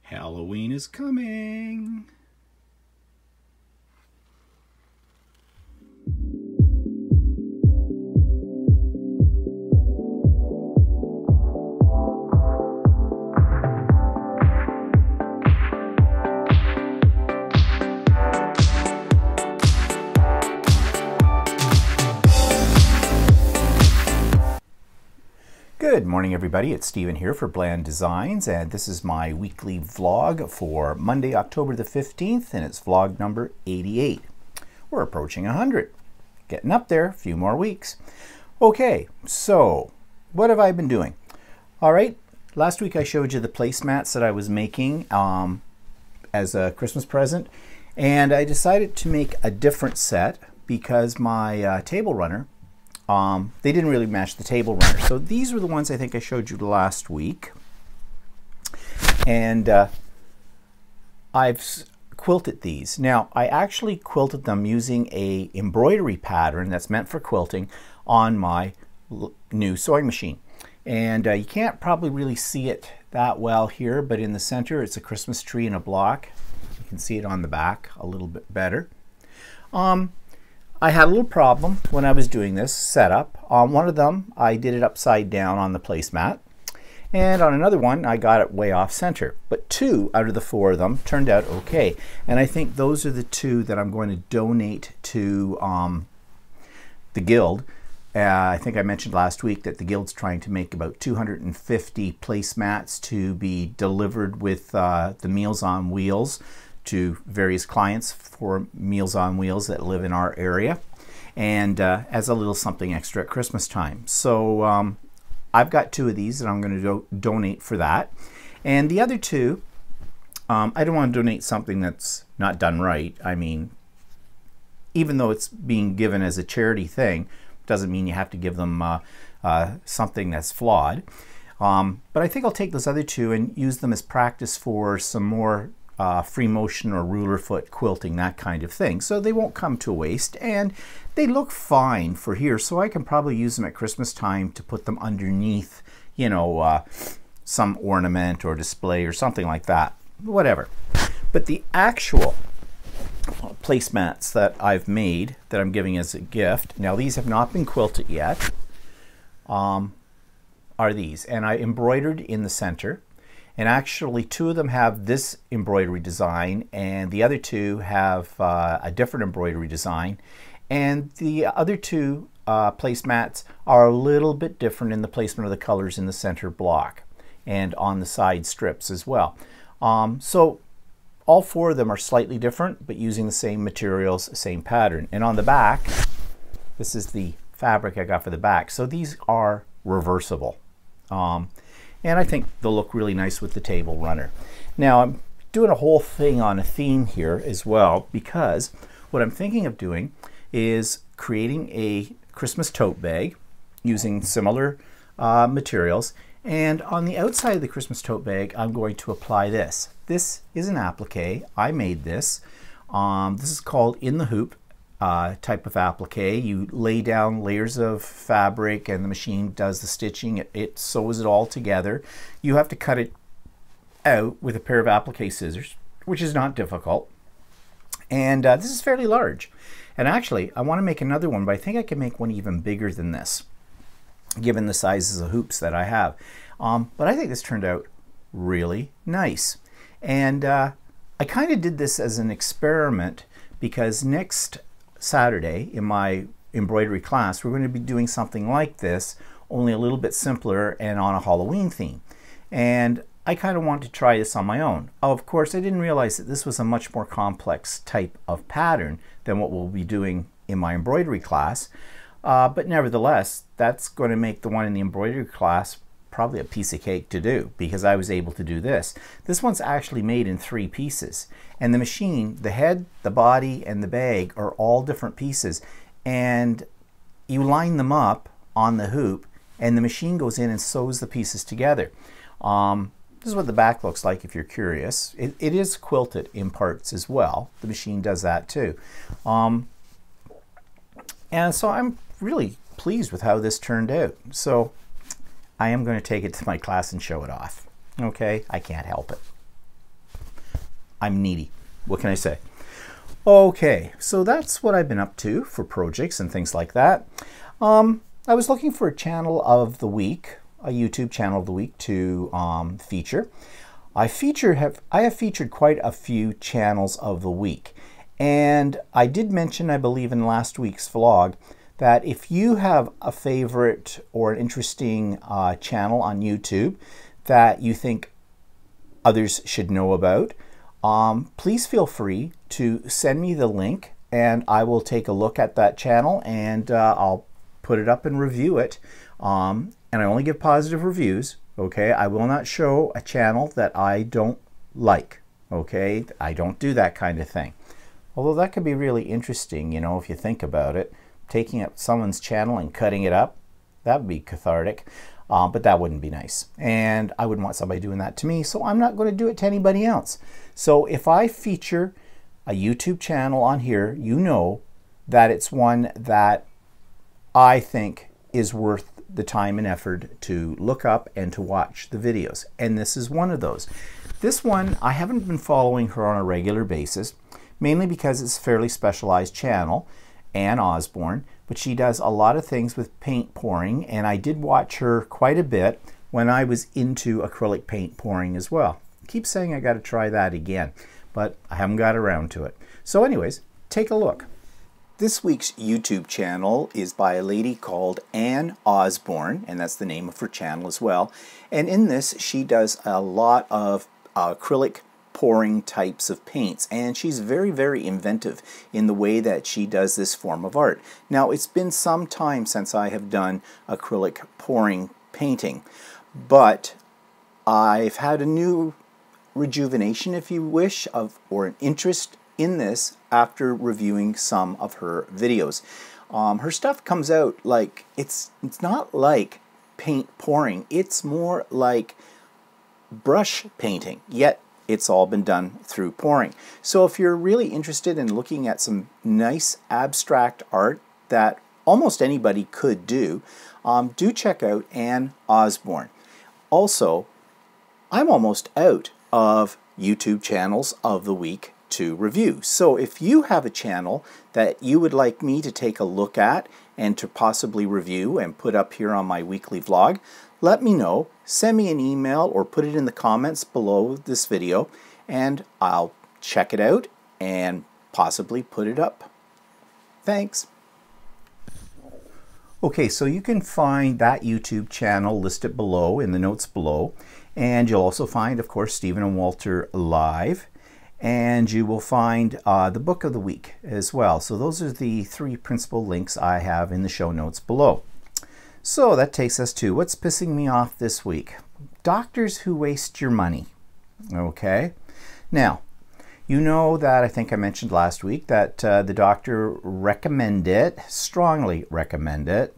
Halloween is coming. Good morning, everybody. It's Stephen here for Bland Designs, and this is my weekly vlog for Monday, October the 15th, and it's vlog number 88. We're approaching 100. Getting up there, a few more weeks. Okay, so what have I been doing? All right, last week I showed you the placemats that I was making as a Christmas present, and I decided to make a different set because my table runner, they didn't really match the table runner. So these were the ones I think I showed you last week. And I've quilted these. Now, I actually quilted them using a embroidery pattern that's meant for quilting on my new sewing machine. And you can't probably really see it that well here, but in the center it's a Christmas tree in a block. You can see it on the back a little bit better. I had a little problem when I was doing this setup. On one of them, I did it upside down on the placemat, and on another one, I got it way off center. But 2 out of the 4 of them turned out okay, and I think those are the 2 that I'm going to donate to the Guild. I think I mentioned last week that the Guild's trying to make about 250 placemats to be delivered with the Meals on Wheels to various clients for Meals on Wheels that live in our area, and as a little something extra at Christmas time. So I've got 2 of these that I'm going to donate for that, and the other 2, I don't want to donate something that's not done right. I mean, even though it's being given as a charity thing, doesn't mean you have to give them something that's flawed. But I think I'll take those other 2 and use them as practice for some more free motion or ruler foot quilting, that kind of thing. So they won't come to waste, and they look fine for here, so I can probably use them at Christmas time to put them underneath, you know, some ornament or display or something like that, whatever. But the actual placemats that I've made that I'm giving as a gift, now these have not been quilted yet, are these, and I embroidered in the center. And actually 2 of them have this embroidery design, and the other 2 have a different embroidery design. And the other 2 placemats are a little bit different in the placement of the colors in the center block and on the side strips as well. So all 4 of them are slightly different, but using the same materials, same pattern. And on the back, this is the fabric I got for the back. So these are reversible. And I think they'll look really nice with the table runner. Now I'm doing a whole thing on a theme here as well, because what I'm thinking of doing is creating a Christmas tote bag using similar materials. And on the outside of the Christmas tote bag, I'm going to apply this. This is an applique. I made this. This is called In the Hoop type of applique. You lay down layers of fabric and the machine does the stitching. It sews it all together. You have to cut it out with a pair of applique scissors, which is not difficult. And this is fairly large. And actually, I want to make another one, but I think I can make one even bigger than this, given the sizes of hoops that I have. But I think this turned out really nice. And I kind of did this as an experiment, because next Saturday in my embroidery class, we're going to be doing something like this, only a little bit simpler and on a Halloween theme. And I kind of want to try this on my own. Of course, I didn't realize that this was a much more complex type of pattern than what we'll be doing in my embroidery class. But nevertheless, that's going to make the one in the embroidery class probably a piece of cake to do, because I was able to do this. This one's actually made in 3 pieces, and the machine, the head, the body, and the bag are all different pieces, and you line them up on the hoop, and the machine goes in and sews the pieces together. This is what the back looks like if you're curious. It is quilted in parts as well. The machine does that too. And so I'm really pleased with how this turned out. So I am going to take it to my class and show it off. Okay, I can't help it. I'm needy. What can I say? Okay, so that's what I've been up to for projects and things like that. I was looking for a channel of the week, a YouTube channel of the week to feature. I have featured quite a few channels of the week, and I did mention, I believe in last week's vlog, that if you have a favorite or an interesting channel on YouTube that you think others should know about, please feel free to send me the link and I will take a look at that channel and I'll put it up and review it. And I only give positive reviews, okay? I will not show a channel that I don't like, okay? I don't do that kind of thing. Although that could be really interesting, you know, if you think about it. Taking up someone's channel and cutting it up, that would be cathartic. But that wouldn't be nice. And I wouldn't want somebody doing that to me, so I'm not going to do it to anybody else. So if I feature a YouTube channel on here, you know that it's one that I think is worth the time and effort to look up and to watch the videos. And this is one of those. This one, I haven't been following her on a regular basis, mainly because it's a fairly specialized channel, Ann Osborne, but she does a lot of things with paint pouring, and I did watch her quite a bit when I was into acrylic paint pouring as well. I keep saying I got to try that again, but I haven't got around to it. So anyways, take a look. This week's YouTube channel is by a lady called Ann Osborne, and that's the name of her channel as well. And in this, she does a lot of acrylic pouring types of paints, and she's very, very inventive in the way that she does this form of art. Now, it's been some time since I have done acrylic pouring painting, but I've had a new rejuvenation, if you wish, or an interest in this after reviewing some of her videos. Her stuff comes out like, it's not like paint pouring, it's more like brush painting, yet it's all been done through pouring. So if you're really interested in looking at some nice abstract art that almost anybody could do check out Ann Osborne. Also, I'm almost out of YouTube channels of the week to review. So if you have a channel that you would like me to take a look at and to possibly review and put up here on my weekly vlog, let me know. Send me an email or put it in the comments below this video and I'll check it out and possibly put it up. Thanks. Okay, so you can find that YouTube channel listed below in the notes below, and you'll also find, of course, Stephen and Walter Live, and you will find the book of the week as well. So those are the three principal links I have in the show notes below. So that takes us to what's pissing me off this week. Doctors who waste your money. Okay, now you know that I think I mentioned last week that the doctor strongly recommended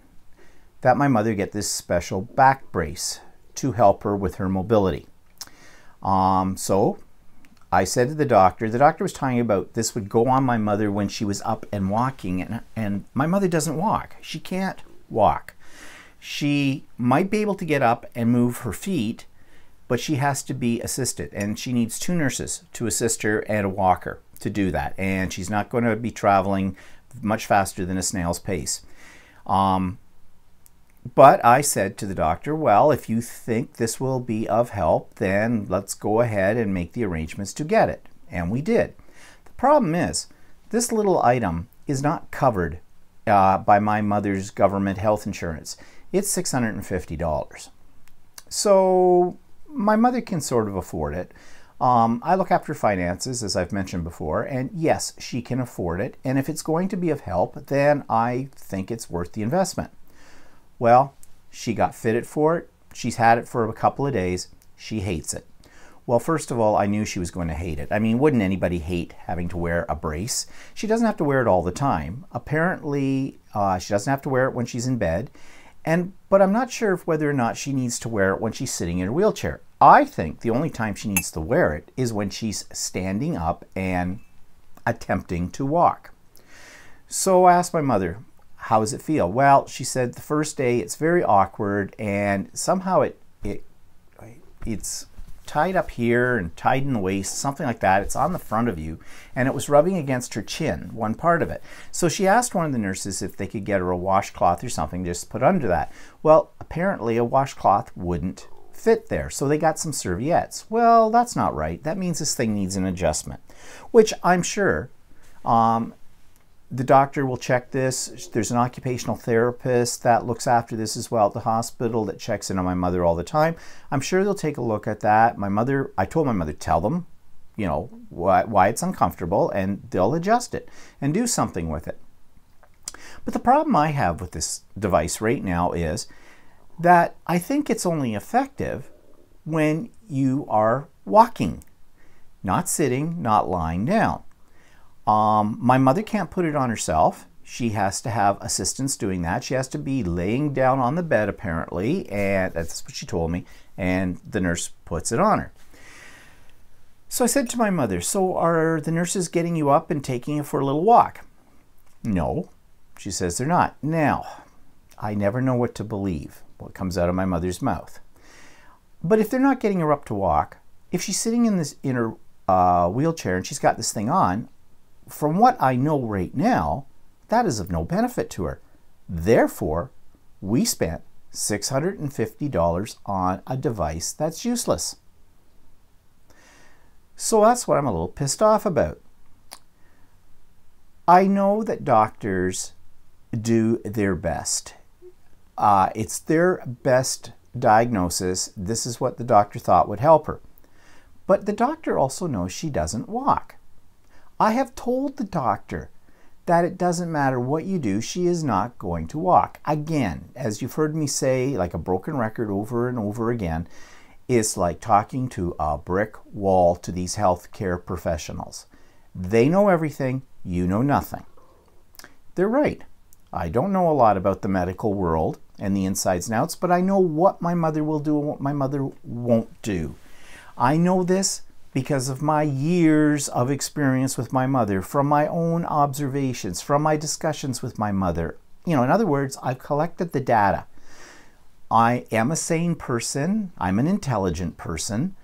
that my mother get this special back brace to help her with her mobility. So I said to the doctor was talking about this would go on my mother when she was up and walking, and my mother doesn't walk. She can't walk. She might be able to get up and move her feet, but she has to be assisted, and she needs 2 nurses to assist her and a walker to do that, and she's not going to be traveling much faster than a snail's pace. But I said to the doctor, well, if you think this will be of help, then let's go ahead and make the arrangements to get it. And we did. The problem is, this little item is not covered by my mother's government health insurance. It's $650. So my mother can sort of afford it. I look after finances, as I've mentioned before, and yes, she can afford it. And if it's going to be of help, then I think it's worth the investment. Well, she got fitted for it. She's had it for a couple of days. She hates it. Well, first of all, I knew she was going to hate it. I mean, wouldn't anybody hate having to wear a brace? She doesn't have to wear it all the time. Apparently, she doesn't have to wear it when she's in bed. But I'm not sure whether or not she needs to wear it when she's sitting in her wheelchair. I think the only time she needs to wear it is when she's standing up and attempting to walk. So I asked my mother, how does it feel? Well, she said the first day it's very awkward, and somehow it's tied up here and tied in the waist, something like that. It's on the front of you, and it was rubbing against her chin, one part of it. So she asked one of the nurses if they could get her a washcloth or something just put under that. Well, apparently a washcloth wouldn't fit there, so they got some serviettes. Well, that's not right. That means this thing needs an adjustment, which I'm sure the doctor will check this. There's an occupational therapist that looks after this as well at the hospital that checks in on my mother all the time. I'm sure they'll take a look at that. I told my mother, tell them, you know, why it's uncomfortable, and they'll adjust it and do something with it. But the problem I have with this device right now is that I think it's only effective when you are walking, not sitting, not lying down. My mother can't put it on herself. She has to have assistance doing that. She has to be laying down on the bed, apparently, and that's what she told me, and the nurse puts it on her. So I said to my mother, so are the nurses getting you up and taking you for a little walk? No, she says they're not. Now, I never know what to believe, what comes out of my mother's mouth. But if they're not getting her up to walk, if she's sitting in her wheelchair and she's got this thing on, from what I know right now, that is of no benefit to her. Therefore, we spent $650 on a device that's useless. So that's what I'm a little pissed off about. I know that doctors do their best. It's their best diagnosis. This is what the doctor thought would help her. But the doctor also knows she doesn't walk. I have told the doctor that it doesn't matter what you do, she is not going to walk. Again, as you've heard me say, like a broken record over and over again, it's like talking to a brick wall to these healthcare professionals. They know everything, you know nothing. They're right. I don't know a lot about the medical world and the insides and outs, but I know what my mother will do and what my mother won't do. I know this because of my years of experience with my mother, from my own observations, from my discussions with my mother. You know, in other words, I've collected the data. I am a sane person. I'm an intelligent person.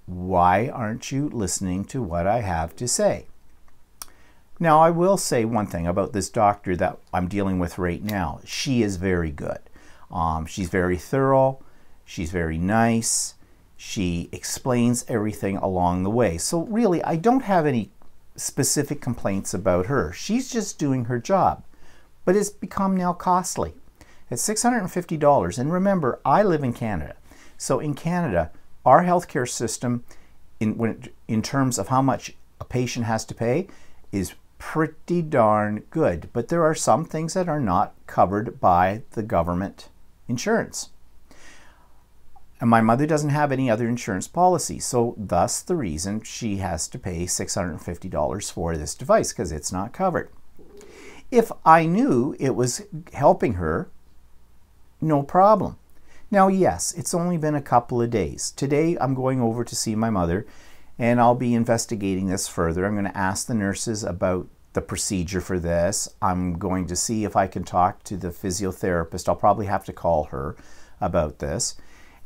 Why aren't you listening to what I have to say? Now, I will say one thing about this doctor that I'm dealing with right now. She is very good. She's very thorough. She's very nice. She explains everything along the way. So really, I don't have any specific complaints about her. She's just doing her job. But it's become now costly. It's $650. And remember, I live in Canada. So in Canada, our healthcare system, in terms of how much a patient has to pay, is pretty darn good. But there are some things that are not covered by the government insurance. And my mother doesn't have any other insurance policy, so thus the reason she has to pay $650 for this device, because it's not covered. If I knew it was helping her, no problem. Now, yes, it's only been a couple of days. Today I'm going over to see my mother, and I'll be investigating this further. I'm going to ask the nurses about the procedure for this. I'm going to see if I can talk to the physiotherapist. I'll probably have to call her about this.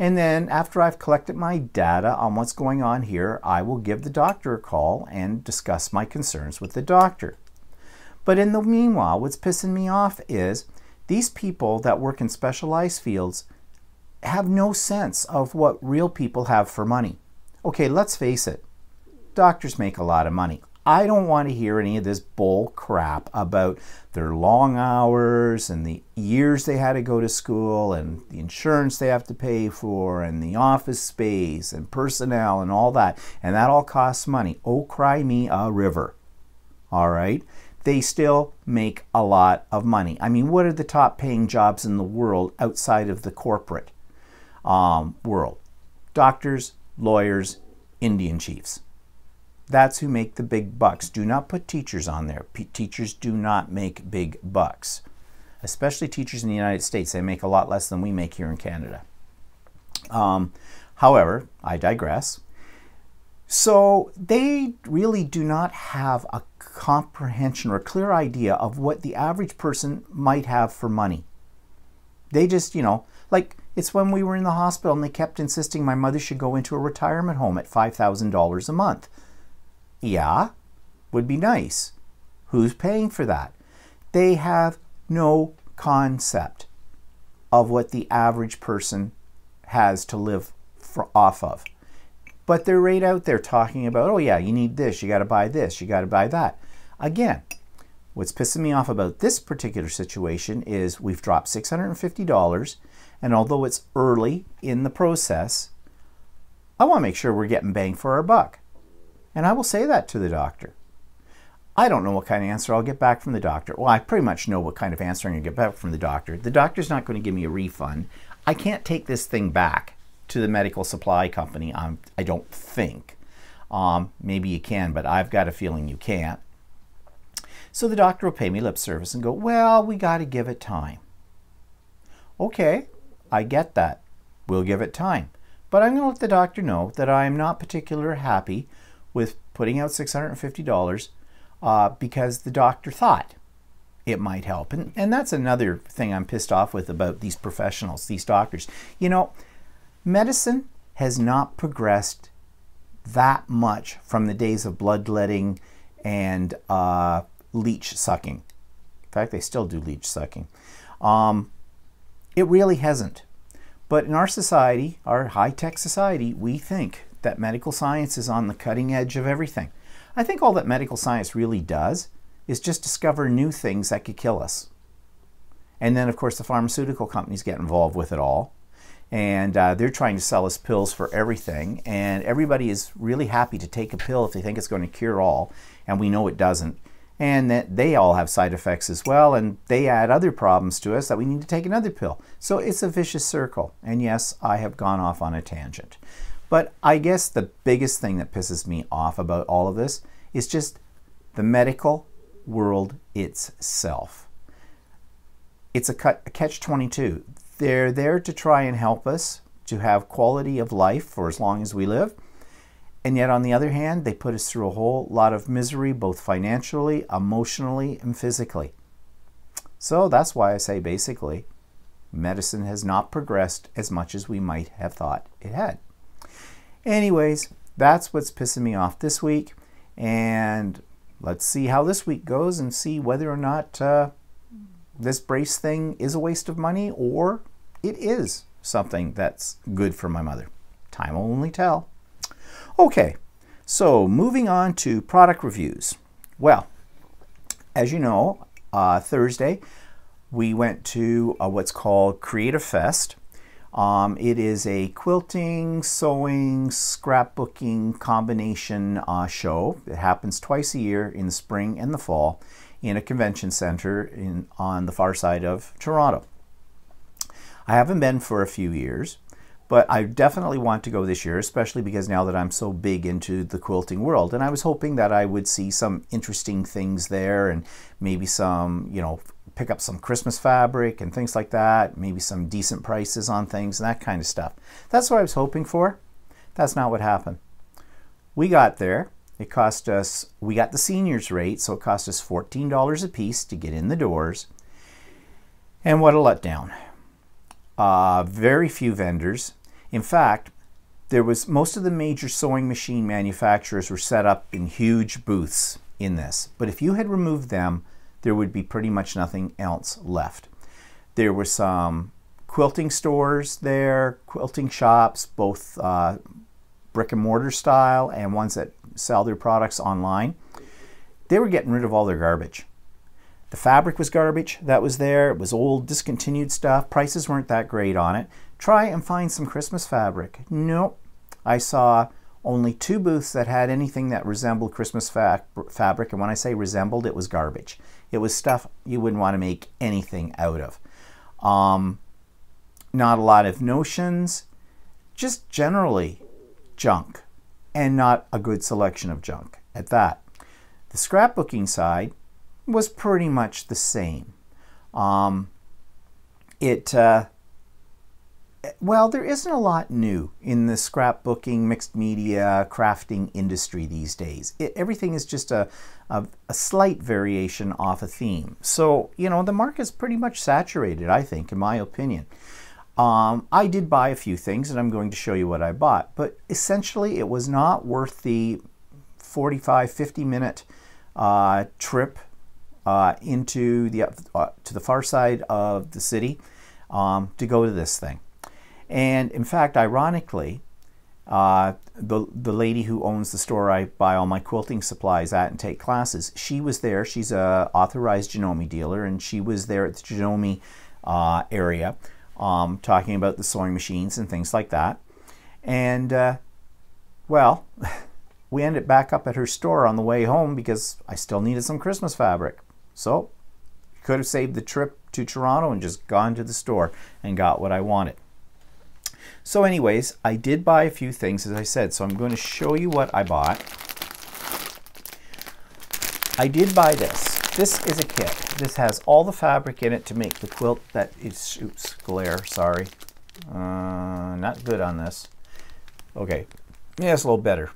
And then after I've collected my data on what's going on here, I will give the doctor a call and discuss my concerns with the doctor. But in the meanwhile, what's pissing me off is these people that work in specialized fields have no sense of what real people have for money. Okay, let's face it. Doctors make a lot of money. I don't want to hear any of this bull crap about their long hours and the years they had to go to school and the insurance they have to pay for and the office space and personnel and all that. And that all costs money. Oh, cry me a river. All right? They still make a lot of money. I mean, what are the top paying jobs in the world outside of the corporate world? Doctors, lawyers, Indian chiefs. That's who make the big bucks. Do not put teachers on there. Teachers do not make big bucks. Especially teachers in the United States. They make a lot less than we make here in Canada. However, I digress. So they really do not have a comprehension or a clear idea of what the average person might have for money. They just, you know, like It's when we were in the hospital and they kept insisting my mother should go into a retirement home at $5,000 a month. Yeah, would be nice. Who's paying for that? They have no concept of what the average person has to live off of. But they're right out there talking about, oh yeah, you need this, you got to buy this, you got to buy that. Again, what's pissing me off about this particular situation is we've dropped $650, and although it's early in the process, I want to make sure we're getting bang for our buck. And I will say that to the doctor. I don't know what kind of answer I'll get back from the doctor. Well, I pretty much know what kind of answer I'm going to get back from the doctor. The doctor's not going to give me a refund. I can't take this thing back to the medical supply company, I don't think. Maybe you can, but I've got a feeling you can't. So the doctor will pay me lip service and go, well, we got to give it time. Okay, I get that. We'll give it time. But I'm going to let the doctor know that I'm not particularly happy with putting out $650 because the doctor thought it might help. And that's another thing I'm pissed off with about these professionals, these doctors. You know, medicine has not progressed that much from the days of bloodletting and leech sucking. In fact, they still do leech sucking. It really hasn't. But in our society, our high-tech society, we think that medical science is on the cutting edge of everything. I think all that medical science really does is just discover new things that could kill us. And then, of course, the pharmaceutical companies get involved with it all. And they're trying to sell us pills for everything. And everybody is really happy to take a pill if they think it's going to cure all. And we know it doesn't. And that they all have side effects as well. And they add other problems to us that we need to take another pill. So it's a vicious circle. And yes, I have gone off on a tangent. But I guess the biggest thing that pisses me off about all of this is just the medical world itself. It's a catch-22. They're there to try and help us to have quality of life for as long as we live. And yet, on the other hand, they put us through a whole lot of misery, both financially, emotionally, and physically. So that's why I say, basically, medicine has not progressed as much as we might have thought it had. Anyways, that's what's pissing me off this week. And let's see how this week goes and see whether or not this brace thing is a waste of money or it is something that's good for my mother. Time will only tell. Okay, so moving on to product reviews. Well, as you know, Thursday we went to what's called Creative Fest. It is a quilting, sewing, scrapbooking combination show. It happens twice a year in the spring and the fall in a convention center on the far side of Toronto. I haven't been for a few years, but I definitely want to go this year, especially because now that I'm so big into the quilting world. And I was hoping that I would see some interesting things there and maybe some, you know, pick up some Christmas fabric and things like that, maybe some decent prices on things and that kind of stuff. That's what I was hoping for. That's not what happened. We got there. It cost us, we got the seniors rate, so it cost us $14 a piece to get in the doors. And what a letdown. Very few vendors. In fact, there was most of the major sewing machine manufacturers were set up in huge booths in this. But if you had removed them, there would be pretty much nothing else left. There were some quilting stores there, quilting shops, both brick and mortar style and ones that sell their products online. They were getting rid of all their garbage. The fabric was garbage that was there. It was old, discontinued stuff. Prices weren't that great on it. Try and find some Christmas fabric. Nope. I saw only 2 booths that had anything that resembled Christmas fabric. And when I say resembled, it was garbage. It was stuff you wouldn't want to make anything out of. Not a lot of notions. Just generally junk. And not a good selection of junk at that. The scrapbooking side was pretty much the same. Well, there isn't a lot new in the scrapbooking, mixed media, crafting industry these days. Everything is just a slight variation off a theme. So, you know, the market's pretty much saturated, I think, in my opinion. I did buy a few things, and I'm going to show you what I bought, but essentially it was not worth the 45-50 minute trip into the to the far side of the city to go to this thing. And in fact, ironically, the lady who owns the store I buy all my quilting supplies at and take classes, she was there. She's a authorized Janome dealer, and she was there at the Janome area talking about the sewing machines and things like that. And well, we ended back up at her store on the way home because I still needed some Christmas fabric. So could have saved the trip to Toronto and just gone to the store and got what I wanted. So anyways, I did buy a few things, as I said, so I'm going to show you what I bought. I did buy this. This is a kit. This has all the fabric in it to make the quilt that is, oops, glare, sorry. Not good on this. Okay, yeah, it's a little better.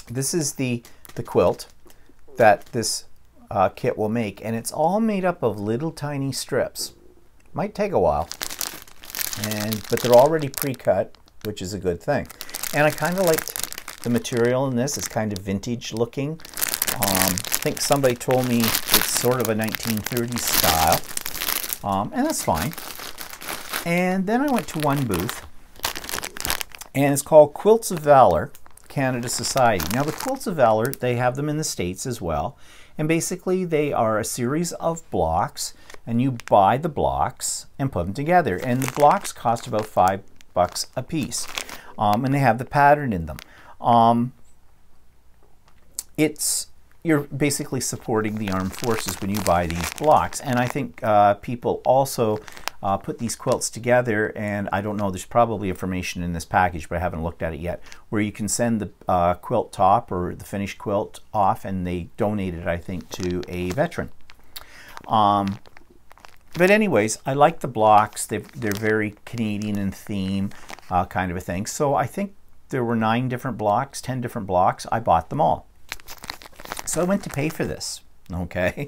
This is the quilt that this kit will make, and it's all made up of little tiny strips. Might take a while, but they're already pre-cut, which is a good thing. And I kind of liked the material in this. It's kind of vintage looking. I think somebody told me it's sort of a 1930s style, and that's fine. And then I went to one booth, and it's called Quilts of Valor, Canada Society. Now the Quilts of Valor, they have them in the States as well, and basically they are a series of blocks, and you buy the blocks and put them together, and the blocks cost about $5 a piece, and they have the pattern in them. You're basically supporting the armed forces when you buy these blocks, and I think people also put these quilts together, and I don't know, there's probably information in this package, but I haven't looked at it yet, where you can send the quilt top or the finished quilt off, and they donate it, I think, to a veteran. But anyways, I like the blocks. They're very Canadian in theme, kind of a thing. So I think there were 9 different blocks, 10 different blocks. I bought them all. So I went to pay for this, okay?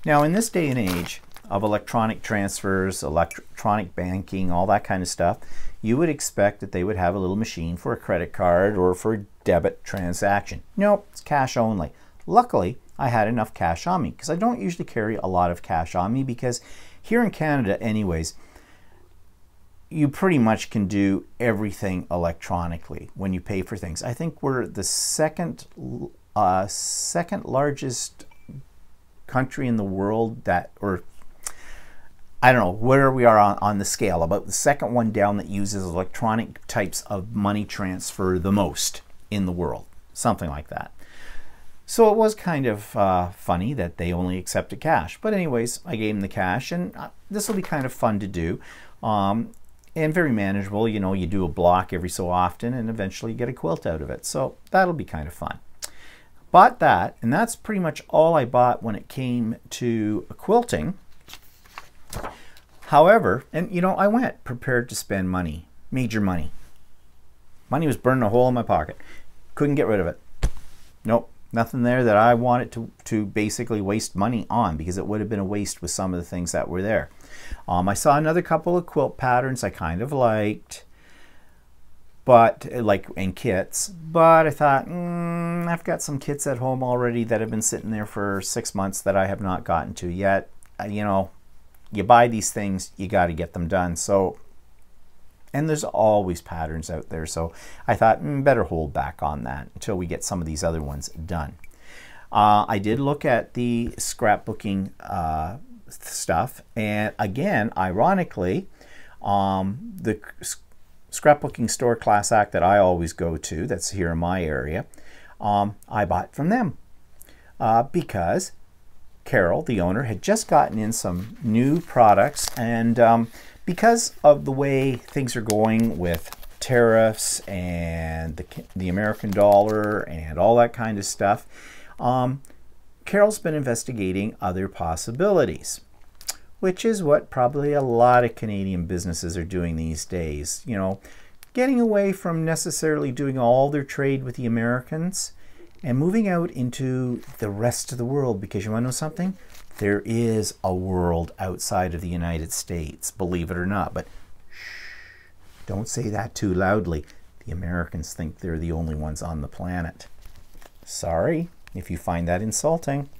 Now, in this day and age of electronic transfers, electronic banking, all that kind of stuff, you would expect that they would have a little machine for a credit card or for a debit transaction. Nope, it's cash only. Luckily, I had enough cash on me, because I don't usually carry a lot of cash on me, because here in Canada anyways, you pretty much can do everything electronically when you pay for things. I think we're the second largest country in the world that, or I don't know where we are on the scale, about the second one down that uses electronic types of money transfer the most in the world, something like that. So it was kind of funny that they only accepted cash. But anyways, I gave them the cash, and this will be kind of fun to do. And very manageable. You know, you do a block every so often, and eventually you get a quilt out of it. So that'll be kind of fun. Bought that, and that's pretty much all I bought when it came to quilting. However, and you know, I went prepared to spend money, major money. Money was burning a hole in my pocket. Couldn't get rid of it. Nope. Nothing there that I wanted to basically waste money on, because it would have been a waste with some of the things that were there. I saw another couple of quilt patterns I kind of liked, but and kits, but I thought, I've got some kits at home already that have been sitting there for 6 months that I have not gotten to yet. You know, you buy these things, you got to get them done. So, and there's always patterns out there, so I thought better hold back on that until we get some of these other ones done. I did look at the scrapbooking stuff, and again, ironically, the scrapbooking store Class Act that I always go to, that's here in my area, I bought from them because Carol, the owner, had just gotten in some new products, and because of the way things are going with tariffs and the American dollar and all that kind of stuff, Carol's been investigating other possibilities, which is what probably a lot of Canadian businesses are doing these days. You know, getting away from necessarily doing all their trade with the Americans and moving out into the rest of the world, because you want to know something? There is a world outside of the United States, believe it or not, but shh, don't say that too loudly. The Americans think they're the only ones on the planet. Sorry if you find that insulting.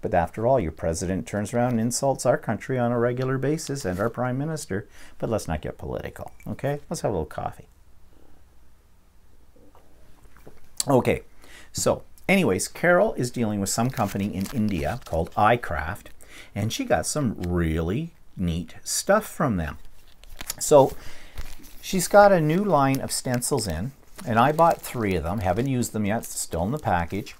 But after all, your president turns around and insults our country on a regular basis and our prime minister. But let's not get political, okay? Let's have a little coffee. Okay, so anyways, Carol is dealing with some company in India called iCraft, and she got some really neat stuff from them. So she's got a new line of stencils in, and I bought 3 of them. Haven't used them yet, still in the package.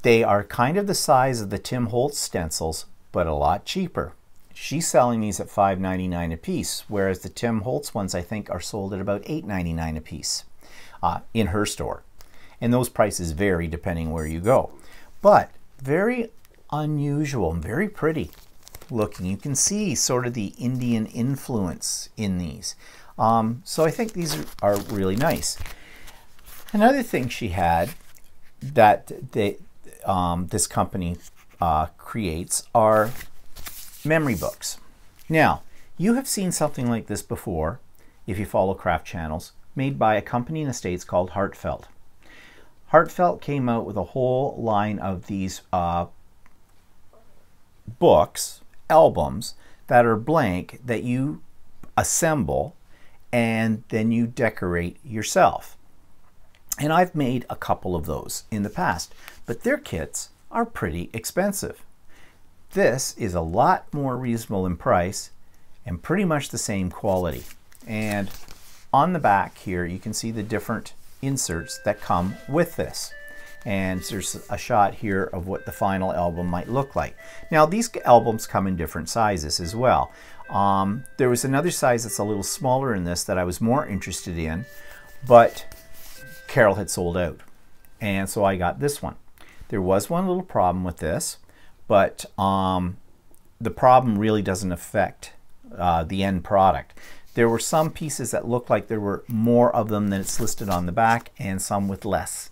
They are kind of the size of the Tim Holtz stencils, but a lot cheaper. She's selling these at $5.99 a piece, whereas the Tim Holtz ones I think are sold at about $8.99 a piece in her store. And those prices vary depending where you go. But very unusual and very pretty looking. You can see sort of the Indian influence in these. So I think these are really nice. Another thing she had that this company creates are memory books. Now, you have seen something like this before, if you follow craft channels, made by a company in the States called Heartfelt. Heartfelt came out with a whole line of these books, albums, that are blank, that you assemble and then you decorate yourself. And I've made a couple of those in the past, but their kits are pretty expensive. This is a lot more reasonable in price and pretty much the same quality. And on the back here, you can see the different inserts that come with this. And there's a shot here of what the final album might look like. Now, these albums come in different sizes as well. There was another size that's a little smaller in this that I was more interested in, but Carol had sold out, and so I got this one. There was one little problem with this, but the problem really doesn't affect the end product. There were some pieces that looked like there were more of them than it's listed on the back, and some with less.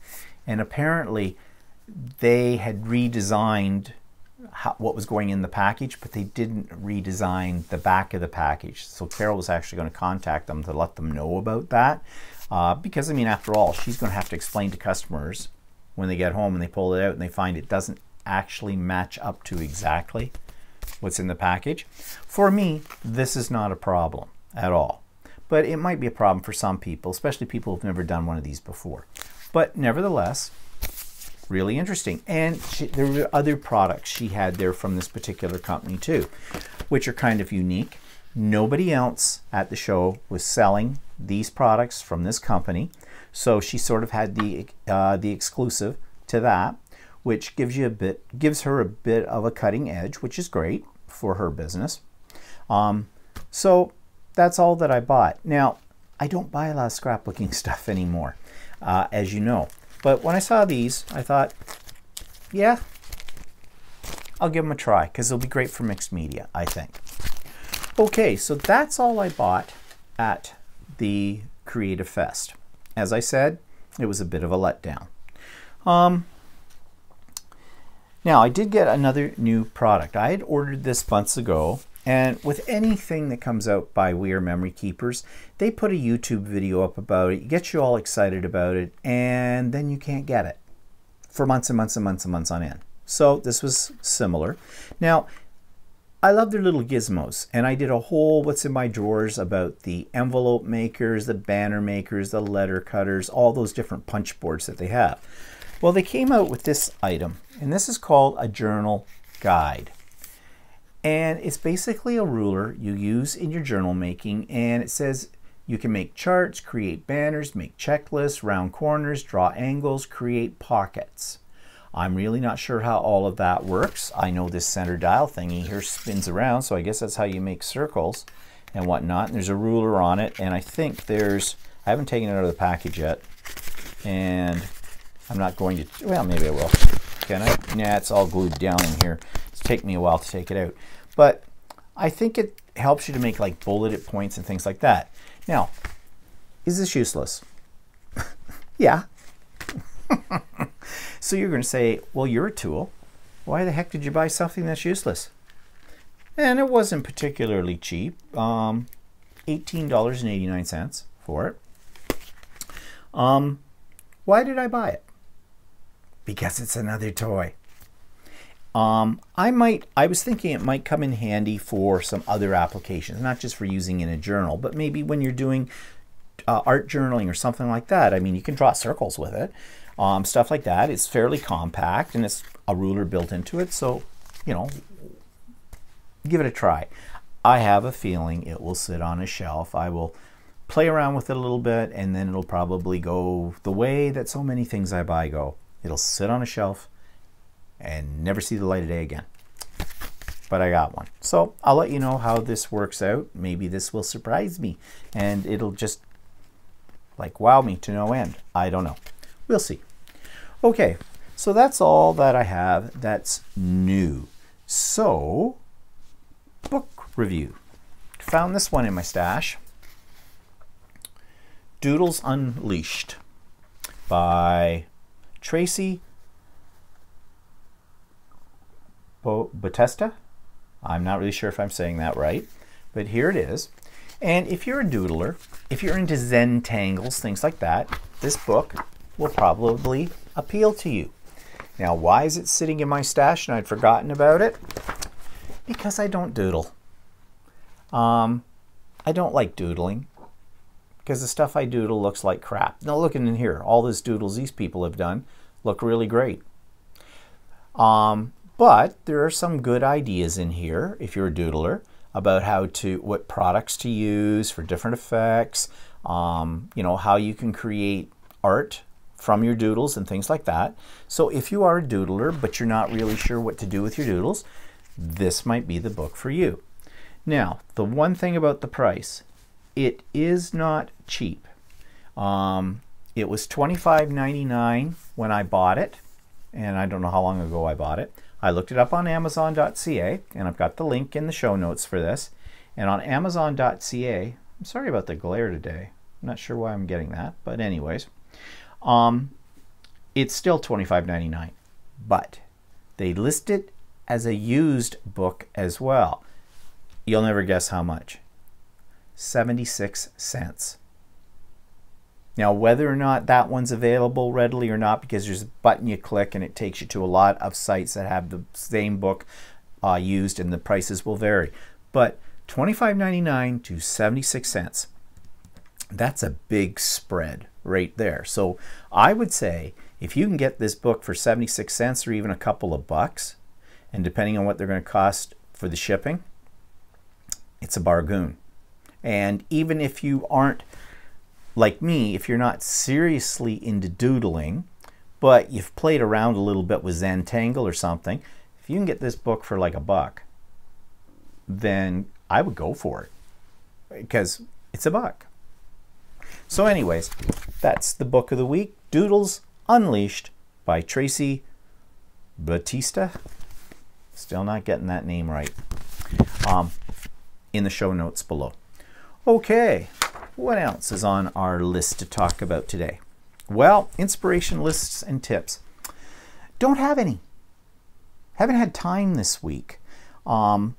And apparently they had redesigned what was going in the package, but they didn't redesign the back of the package. So Carol was actually going to contact them to let them know about that. Because, I mean, after all, she's going to have to explain to customers when they get home and they pull it out and they find it doesn't actually match up to exactly what's in the package. For me, this is not a problem at all. But it might be a problem for some people, especially people who've never done one of these before. But nevertheless, really interesting. And there were other products she had there from this particular company too, which are kind of unique. Nobody else at the show was selling these products from this company, so she sort of had the exclusive to that, which gives her a bit of a cutting edge, which is great for her business. So that's all that I bought. Now, I don't buy a lot of scrapbooking stuff anymore, as you know. But when I saw these, I thought, yeah, I'll give them a try, because they'll be great for mixed media, I think. Okay, so that's all I bought at the Creative Fest. As I said, it was a bit of a letdown. Now, I did get another new product. I had ordered this months ago, and with anything that comes out by We Are Memory Keepers, they put a YouTube video up about it, get you all excited about it, and then you can't get it for months and months and months and months on end. So this was similar. Now, I love their little gizmos, and I did a whole what's in my drawers about the envelope makers, the banner makers, the letter cutters, all those different punch boards that they have. Well, they came out with this item, and this is called a journal guide. And it's basically a ruler you use in your journal making, and it says you can make charts, create banners, make checklists, round corners, draw angles, create pockets. I'm really not sure how all of that works. I know this center dial thingy here spins around, so I guess that's how you make circles and whatnot. And there's a ruler on it, and I think there's, I haven't taken it out of the package yet, and I'm not going to, well, maybe I will. Can I? Nah, it's all glued down in here. It's taken me a while to take it out. But I think it helps you to make like bulleted points and things like that. Now, is this useless? Yeah. So you're going to say, well, you're a tool. why the heck did you buy something that's useless? And it wasn't particularly cheap. $18.89 for it. Why did I buy it? Because it's another toy. I was thinking it might come in handy for some other applications, not just for using in a journal, but maybe when you're doing art journaling or something like that. I mean, you can draw circles with it, stuff like that. It's fairly compact and it's a ruler built into it, so, you know, give it a try. I have a feeling it will sit on a shelf. I will play around with it a little bit, and then it'll probably go the way that so many things I buy go. It'll sit on a shelf and never see the light of day again. But I got one. So I'll let you know how this works out. Maybe this will surprise me and it'll just like wow me to no end. I don't know. We'll see. Okay, so that's all that I have that's new. So, book review. Found this one in my stash. Doodles Unleashed by Traci Bautista. I'm not really sure if I'm saying that right, but here it is. And if you're a doodler, if you're into Zentangles, things like that, this book will probably appeal to you. Now, why is it sitting in my stash and I'd forgotten about it? Because I don't doodle. I don't like doodling because the stuff I doodle looks like crap. Now, looking in here, all these doodles these people have done look really great. But there are some good ideas in here, if you're a doodler, about what products to use for different effects, you know, how you can create art from your doodles and things like that. So if you are a doodler, but you're not really sure what to do with your doodles, this might be the book for you. Now, the one thing about the price, it is not cheap. It was $25.99 when I bought it, and I don't know how long ago I bought it. I looked it up on Amazon.ca, and I've got the link in the show notes for this. And on Amazon.ca, I'm sorry about the glare today. I'm not sure why I'm getting that, but anyways, it's still $25.99, but they list it as a used book as well. You'll never guess how much. 76 cents. Now, whether or not that one's available readily or not, because there's a button you click and it takes you to a lot of sites that have the same book used, and the prices will vary. But $25.99 to 76 cents. That's a big spread right there. So I would say if you can get this book for 76 cents or even a couple of bucks, and depending on what they're going to cost for the shipping, it's a bargain. And even if you aren't like me, if you're not seriously into doodling, but you've played around a little bit with Zentangle or something, if you can get this book for like a buck, then I would go for it because it's a buck. So anyways, that's the book of the week, Doodles Unleashed by Traci Bautista. Still not getting that name right. In the show notes below. Okay, what else is on our list to talk about today? Well, inspiration lists and tips. Don't have any. Haven't had time this week. And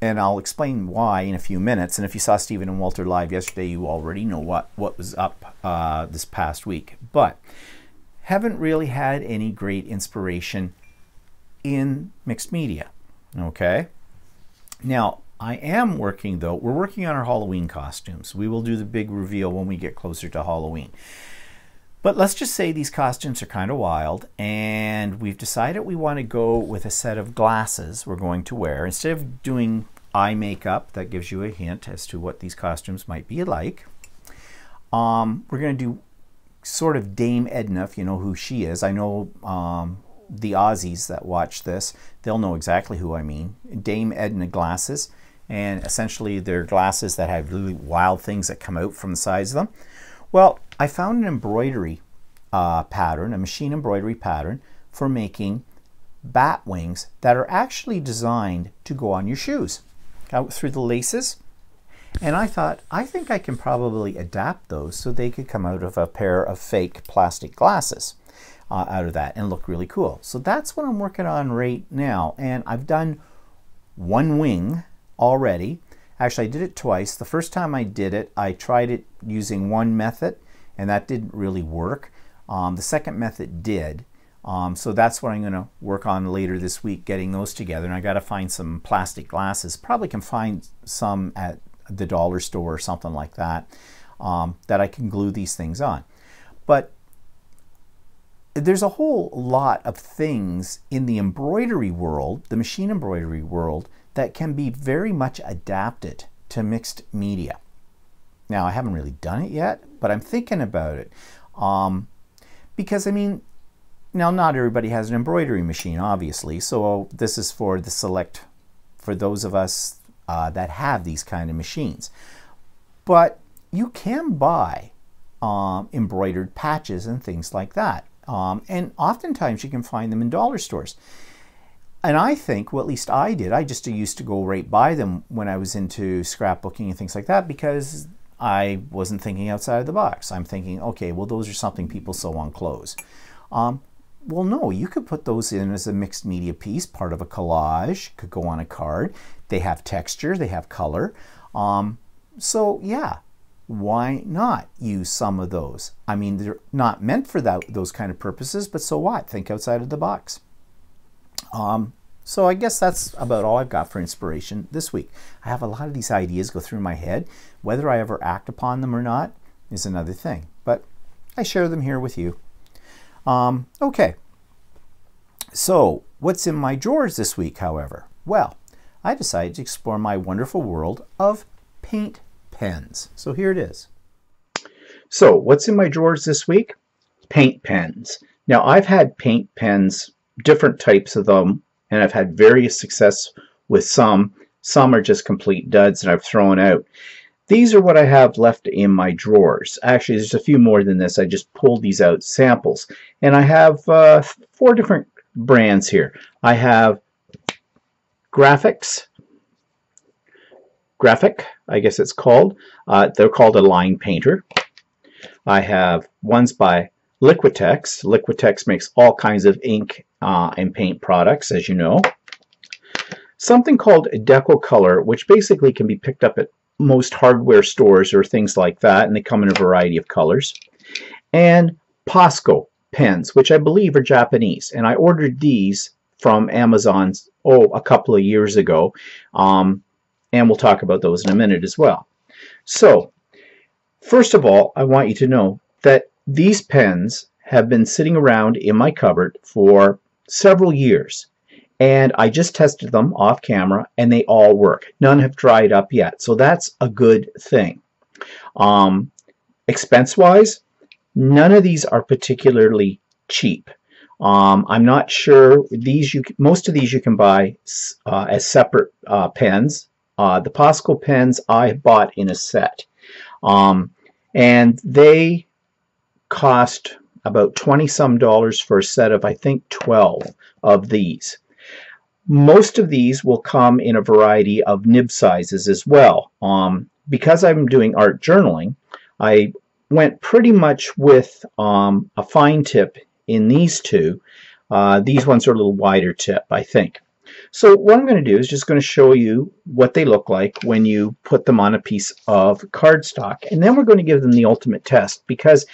I'll explain why in a few minutes. And if you saw Stephen and Walter live yesterday, you already know what was up this past week. But haven't really had any great inspiration in mixed media. Okay? Now, I am working, though. We're working on our Halloween costumes. We will do the big reveal when we get closer to Halloween. But let's just say these costumes are kind of wild, and we've decided we want to go with a set of glasses we're going to wear. Instead of doing eye makeup, that gives you a hint as to what these costumes might be like. We're going to do sort of Dame Edna, if you know who she is. I know the Aussies that watch this, they'll know exactly who I mean. Dame Edna glasses, and essentially they're glasses that have really wild things that come out from the sides of them. Well, I found an embroidery pattern, a machine embroidery pattern for making bat wings that are actually designed to go on your shoes, out through the laces. And I thought, I think I can probably adapt those so they could come out of a pair of fake plastic glasses. out of that and look really cool. So that's what I'm working on right now, and I've done one wing already. Actually, I did it twice. The first time I did it, I tried it using one method, and that didn't really work. The second method did. So that's what I'm going to work on later this week, getting those together. And I got to find some plastic glasses. Probably can find some at the dollar store or something like that, that I can glue these things on. But there's a whole lot of things in the embroidery world, the machine embroidery world, that can be very much adapted to mixed media. Now, I haven't really done it yet, but I'm thinking about it. Because, I mean, now not everybody has an embroidery machine, obviously, so this is for the select, for those of us that have these kind of machines. But you can buy embroidered patches and things like that. And oftentimes you can find them in dollar stores. And I think, well, at least I did, I just used to go right by them when I was into scrapbooking and things like that, because I wasn't thinking outside of the box. I'm thinking, okay, well, those are something people sew on clothes. Well, no, you could put those in as a mixed media piece, part of a collage, could go on a card. They have texture, they have color. So yeah, why not use some of those? I mean, they're not meant for those kind of purposes, but so what? Think outside of the box. So I guess that's about all I've got for inspiration this week. I have a lot of these ideas go through my head. Whether I ever act upon them or not is another thing, but I share them here with you. Okay, so what's in my drawers this week, however? Well, I decided to explore my wonderful world of paint pens. So here it is. So what's in my drawers this week? Paint pens. Now, I've had paint pens, different types of them, and I've had various success with some. Some are just complete duds and I've thrown out. These are what I have left in my drawers. Actually, there's a few more than this. I just pulled these out, samples. And I have 4 different brands here. I have Graphic, I guess it's called. They're called a line painter. I have ones by Liquitex. Liquitex makes all kinds of ink and paint products, as you know. Something called Deco Color, which basically can be picked up at most hardware stores or things like that, and they come in a variety of colors. And Posco pens, which I believe are Japanese, and I ordered these from Amazon a couple of years ago, and we'll talk about those in a minute as well. So first of all, I want you to know that these pens have been sitting around in my cupboard for several years, and I just tested them off camera and they all work. None have dried up yet, so that's a good thing. Expense wise, none of these are particularly cheap. I'm not sure, most of these you can buy as separate pens. The Posco pens I bought in a set, and they cost about $20-some for a set of, I think, 12 of these. Most of these will come in a variety of nib sizes as well. Because I'm doing art journaling, I went pretty much with a fine tip in these two. These ones are a little wider tip, I think. So what I'm going to do is just going to show you what they look like when you put them on a piece of cardstock, and then we're going to give them the ultimate test, because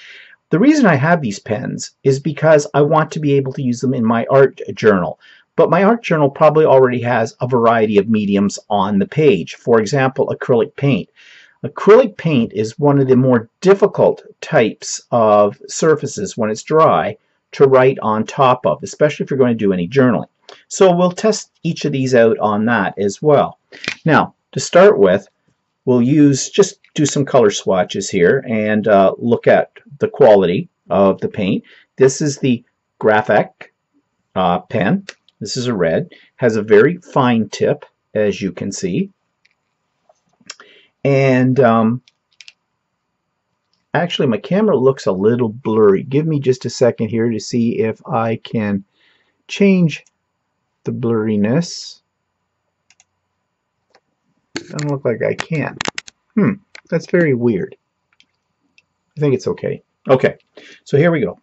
the reason I have these pens is because I want to be able to use them in my art journal. But my art journal probably already has a variety of mediums on the page. For example, acrylic paint. Acrylic paint is one of the more difficult types of surfaces when it's dry to write on top of, especially if you're going to do any journaling. So we'll test each of these out on that as well. Now, to start with, we'll just do some color swatches here and look at the quality of the paint. This is the Graphic pen. This is a red. Has a very fine tip, as you can see. And actually, my camera looks a little blurry. Give me just a second here to see if I can change the blurriness. Doesn't look like I can. That's very weird. I think it's okay. Okay, so here we go.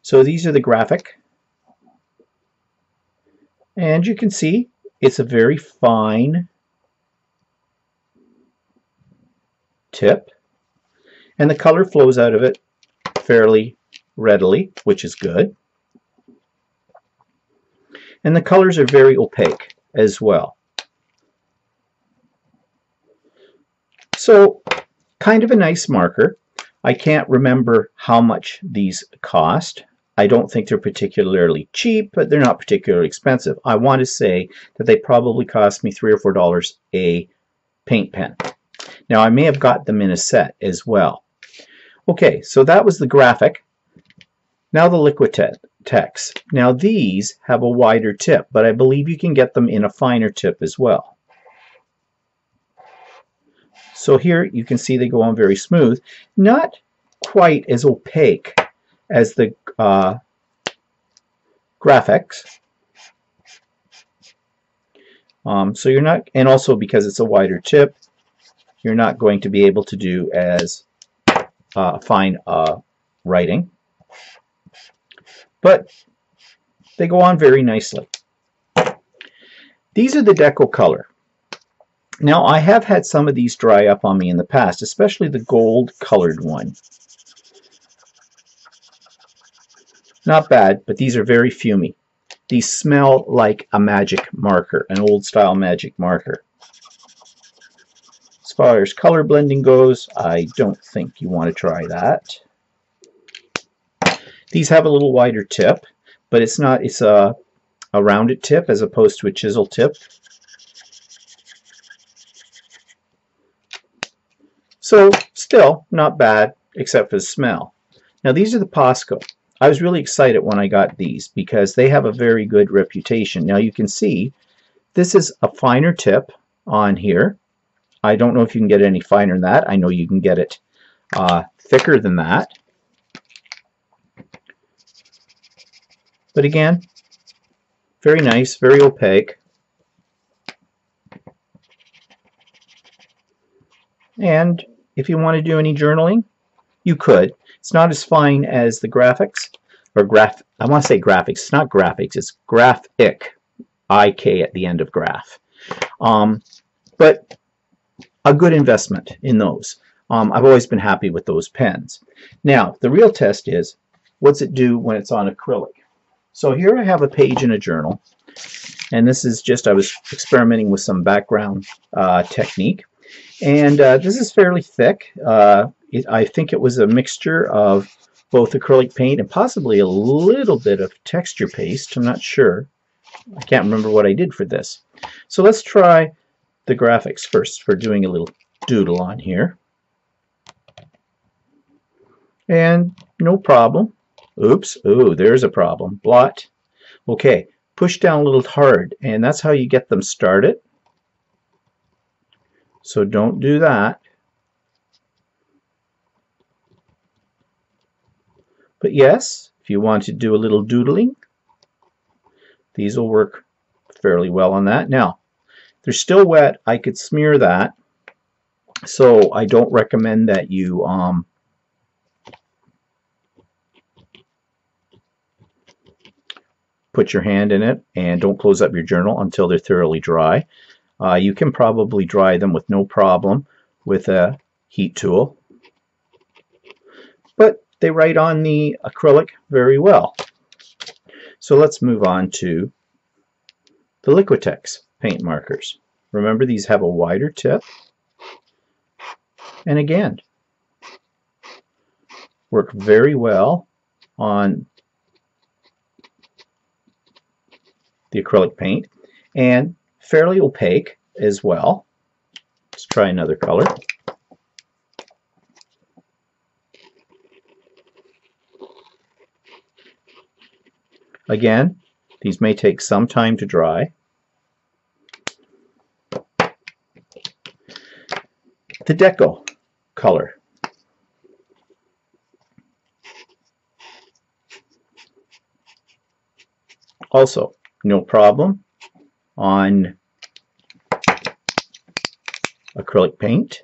So these are the graphic. And you can see it's a very fine tip. And the color flows out of it fairly readily, which is good. And the colors are very opaque as well. So, kind of a nice marker. I can't remember how much these cost. I don't think they're particularly cheap, but they're not particularly expensive. I want to say that they probably cost me $3 or $4 a paint pen. Now, I may have got them in a set as well. Okay, so that was the graphic. Now the Liquitex. Now these have a wider tip, but I believe you can get them in a finer tip as well. So here you can see they go on very smooth. Not quite as opaque as the graphics. So you're not, and also because it's a wider tip, you're not going to be able to do as fine writing. But they go on very nicely. These are the Deco Color. Now I have had some of these dry up on me in the past, especially the gold colored one. Not bad, but these are very fumey. These smell like a magic marker, an old style magic marker. As far as color blending goes, I don't think you want to try that. These have a little wider tip, but it's a rounded tip as opposed to a chisel tip. So still not bad, except for the smell. Now these are the Posco. I was really excited when I got these because they have a very good reputation. Now you can see this is a finer tip on here. I don't know if you can get any finer than that. I know you can get it thicker than that. But again, very nice, very opaque. And if you want to do any journaling, you could. It's not as fine as the graphics, or I want to say graphics. It's not graphics, it's graphic, I-K at the end of graph. But a good investment in those. I've always been happy with those pens. Now, the real test is, what's it do when it's on acrylic? So here I have a page in a journal, and this is just, I was experimenting with some background technique. And this is fairly thick. I think it was a mixture of both acrylic paint and possibly a little bit of texture paste. I'm not sure. I can't remember what I did for this. So let's try the graphics first for doing a little doodle on here. And no problem. Oops. Ooh, there's a problem. Blot. Okay. Push down a little hard, and that's how you get them started. So don't do that. But yes, if you want to do a little doodling, these will work fairly well on that. Now, they're still wet. I could smear that. So I don't recommend that you put your hand in it, and don't close up your journal until they're thoroughly dry. You can probably dry them with no problem with a heat tool. But they write on the acrylic very well. So let's move on to the Liquitex paint markers. Remember, these have a wider tip. And again, work very well on the acrylic paint, and fairly opaque as well. Let's try another color. Again, these may take some time to dry. The Deco Color. Also, no problem on acrylic paint.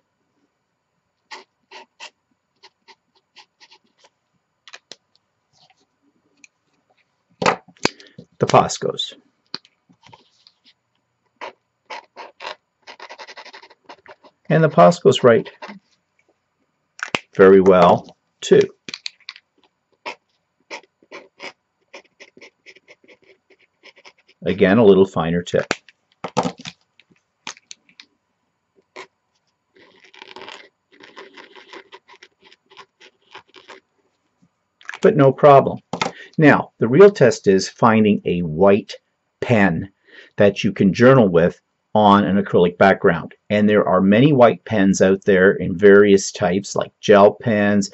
the Poscos. And the Poscos write very well too. Again, a little finer tip. But no problem. Now, the real test is finding a white pen that you can journal with on an acrylic background. And there are many white pens out there in various types, like gel pens,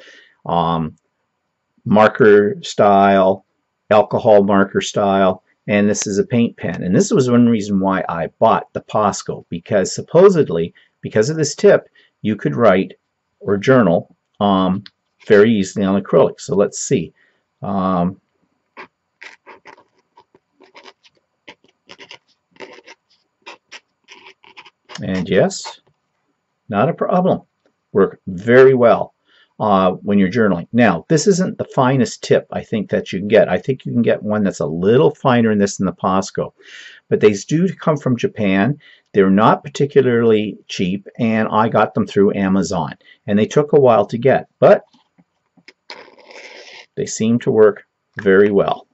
marker style, alcohol marker style, and this is a paint pen. And this was one reason why I bought the Posco, because supposedly, because of this tip, you could write or journal very easily on acrylic. So let's see. And yes, not a problem. Work very well when you're journaling. Now, this isn't the finest tip I think that you can get. I think you can get one that's a little finer in this than the Posco. But they do come from Japan. They're not particularly cheap, and I got them through Amazon. And they took a while to get, but they seem to work very well.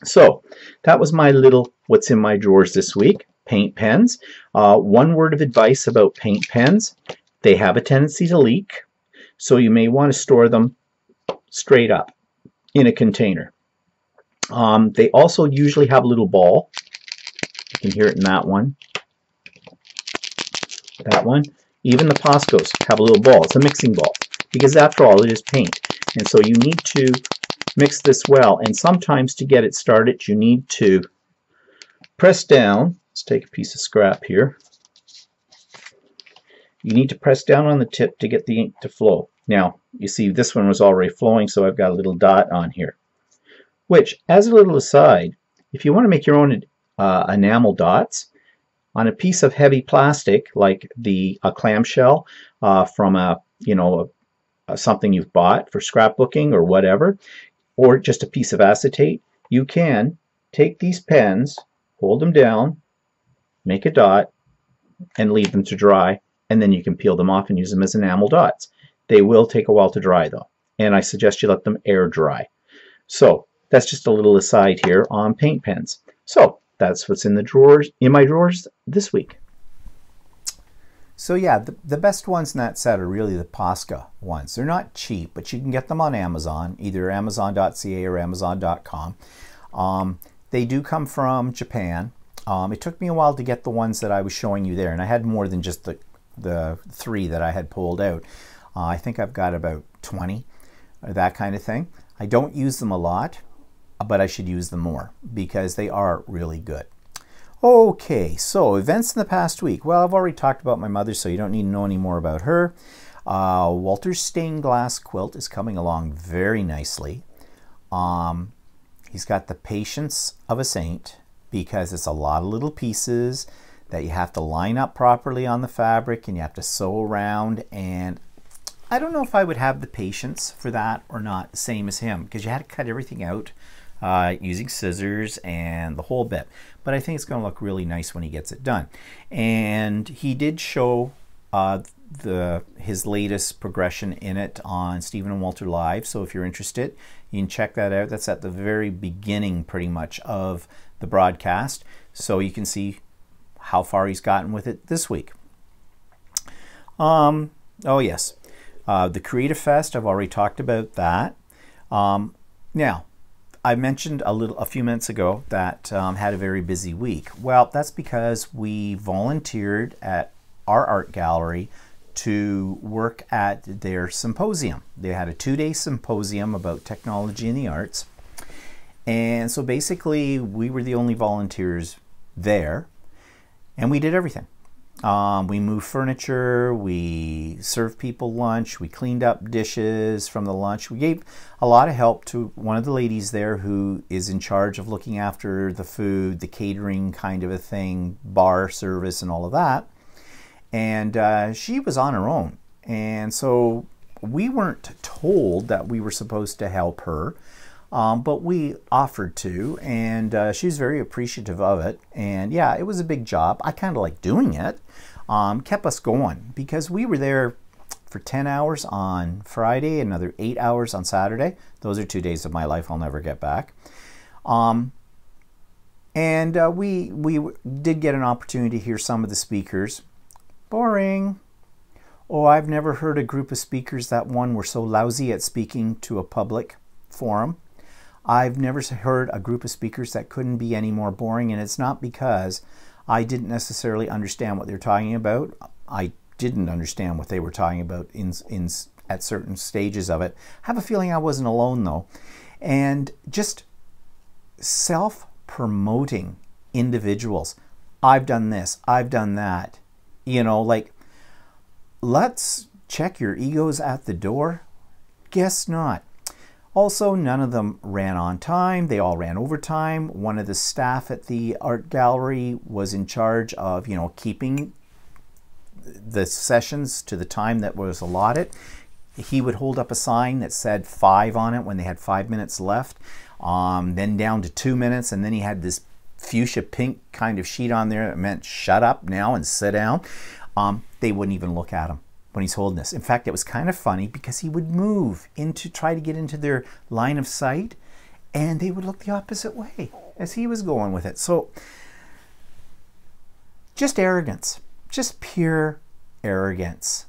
So that was my little what's in my drawers this week. Paint pens. One word of advice about paint pens: they have a tendency to leak, so you may want to store them straight up in a container. They also usually have a little ball. You can hear it in that one. That one. Even the Poscos have a little ball. It's a mixing ball, because after all, it is paint. And so you need to mix this well, and sometimes to get it started, you need to press down. Let's take a piece of scrap here. You need to press down on the tip to get the ink to flow. Now, you see this one was already flowing, so I've got a little dot on here. Which, as a little aside, if you want to make your own enamel dots, on a piece of heavy plastic, like a clamshell from something you've bought for scrapbooking or whatever, or just a piece of acetate, you can take these pens, hold them down, make a dot, and leave them to dry, and then you can peel them off and use them as enamel dots. They will take a while to dry though, and I suggest you let them air dry. So that's just a little aside here on paint pens. So that's what's in my drawers this week. So yeah, the best ones in that set are really the Posca ones. They're not cheap, but you can get them on Amazon, either amazon.ca or amazon.com. They do come from Japan. It took me a while to get the ones that I was showing you there, and I had more than just the 3 that I had pulled out. I think I've got about 20, that kind of thing. I don't use them a lot, but I should use them more because they are really good. Okay, so events in the past week. Well, I've already talked about my mother, so you don't need to know any more about her. Walter's stained glass quilt is coming along very nicely. He's got the patience of a saint because it's a lot of little pieces that you have to line up properly on the fabric and you have to sew around, and I don't know if I would have the patience for that or not, same as him, because you had to cut everything out using scissors and the whole bit. But I think it's going to look really nice when he gets it done. And he did show his latest progression in it on Stephen and Walter Live, so if you're interested, you can check that out. That's at the very beginning pretty much of the broadcast, so you can see how far he's gotten with it this week. Oh yes, the Creative Fest, I've already talked about that. Now, I mentioned a few minutes ago that had a very busy week. Well, that's because we volunteered at our art gallery to work at their symposium. They had a 2-day symposium about technology in the arts. And so basically we were the only volunteers there, and we did everything. We moved furniture, we served people lunch, we cleaned up dishes from the lunch. We gave a lot of help to one of the ladies there who is in charge of looking after the food, the catering kind of a thing, bar service and all of that. And she was on her own. And so we weren't told that we were supposed to help her. but we offered to, and she was very appreciative of it. And yeah, it was a big job. I kind of like doing it. Kept us going because we were there for 10 hours on Friday, another 8 hours on Saturday. Those are 2 days of my life I'll never get back. And we did get an opportunity to hear some of the speakers. Boring. Oh, I've never heard a group of speakers that were so lousy at speaking to a public forum. I've never heard a group of speakers that couldn't be any more boring, and it's not because I didn't necessarily understand what they're talking about. I didn't understand what they were talking about at certain stages of it. I have a feeling I wasn't alone though. And just self-promoting individuals. I've done this, I've done that. You know, like, let's check your egos at the door. Guess not. Also, none of them ran on time. They all ran overtime. One of the staff at the art gallery was in charge of, you know, keeping the sessions to the time that was allotted. He would hold up a sign that said 5 on it when they had 5 minutes left, then down to 2 minutes, and then he had this fuchsia pink kind of sheet on there that meant shut up now and sit down. They wouldn't even look at him when he's holding this. In fact, it was kind of funny because he would move try to get into their line of sight, and they would look the opposite way as he was going with it. So just arrogance, just pure arrogance,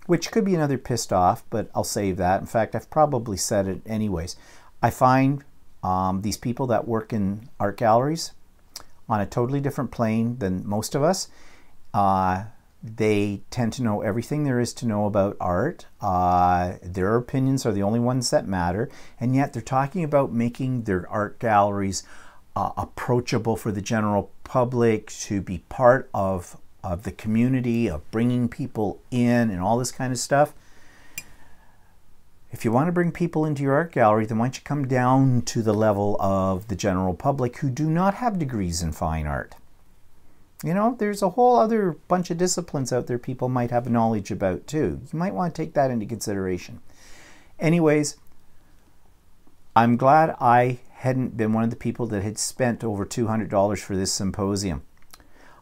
which could be another pissed off, but I'll save that. In fact, I've probably said it anyways. I find these people that work in art galleries on a totally different plane than most of us. They tend to know everything there is to know about art. Their opinions are the only ones that matter, and yet they're talking about making their art galleries approachable for the general public, to be part of the community, of bringing people in and all this kind of stuff. If you want to bring people into your art gallery, then why don't you come down to the level of the general public who do not have degrees in fine art? You know, there's a whole other bunch of disciplines out there people might have knowledge about too. You might want to take that into consideration. Anyways, I'm glad I hadn't been one of the people that had spent over $200 for this symposium.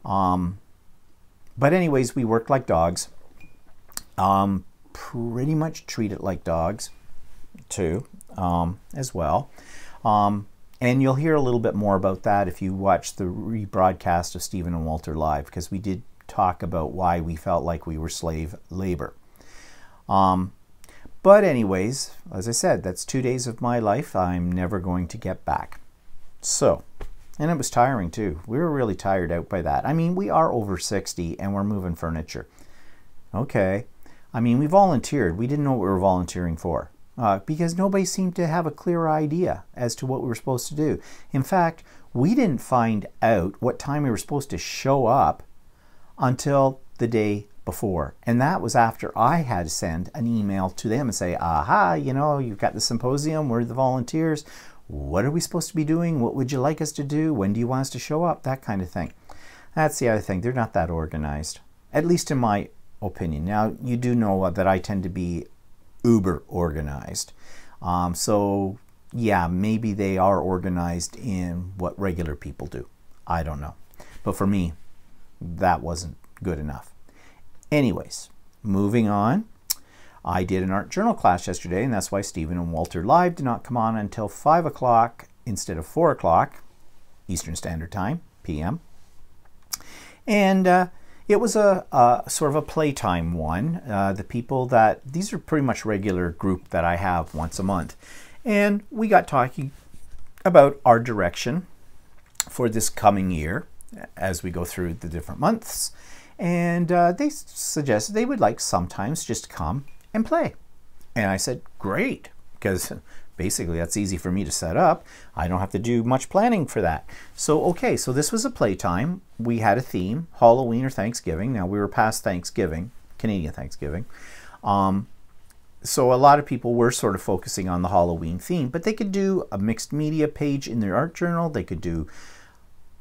But anyways, we worked like dogs. Pretty much treat it like dogs too, as well. And you'll hear a little bit more about that if you watch the rebroadcast of Stephen and Walter Live, because we did talk about why we felt like we were slave labor. But anyways, as I said, that's 2 days of my life I'm never going to get back. So, and it was tiring too. We were really tired out by that. I mean, we are over 60 and we're moving furniture. Okay. I mean, we volunteered. We didn't know what we were volunteering for. Because nobody seemed to have a clear idea as to what we were supposed to do. In fact, we didn't find out what time we were supposed to show up until the day before. And that was after I had to send an email to them and say, aha, you know, you've got the symposium, we're the volunteers. What are we supposed to be doing? What would you like us to do? When do you want us to show up? That kind of thing. That's the other thing. They're not that organized, at least in my opinion. Now, you do know that I tend to be uber organized. So yeah, maybe they are organized in what regular people do. I don't know. But for me, that wasn't good enough. Anyways, moving on. I did an art journal class yesterday, and that's why Stephen and Walter Live did not come on until 5 o'clock instead of 4 o'clock Eastern Standard Time, PM. And it was a sort of a playtime one. The people these are pretty much regular group that I have once a month. And we got talking about our direction for this coming year as we go through the different months. And they suggested they would like sometimes just come and play. And I said, great, because basically that's easy for me to set up. I don't have to do much planning for that. So, okay, so this was a playtime. We had a theme, Halloween or Thanksgiving. Now, we were past Thanksgiving, Canadian Thanksgiving. So a lot of people were sort of focusing on the Halloween theme, but they could do a mixed media page in their art journal. They could do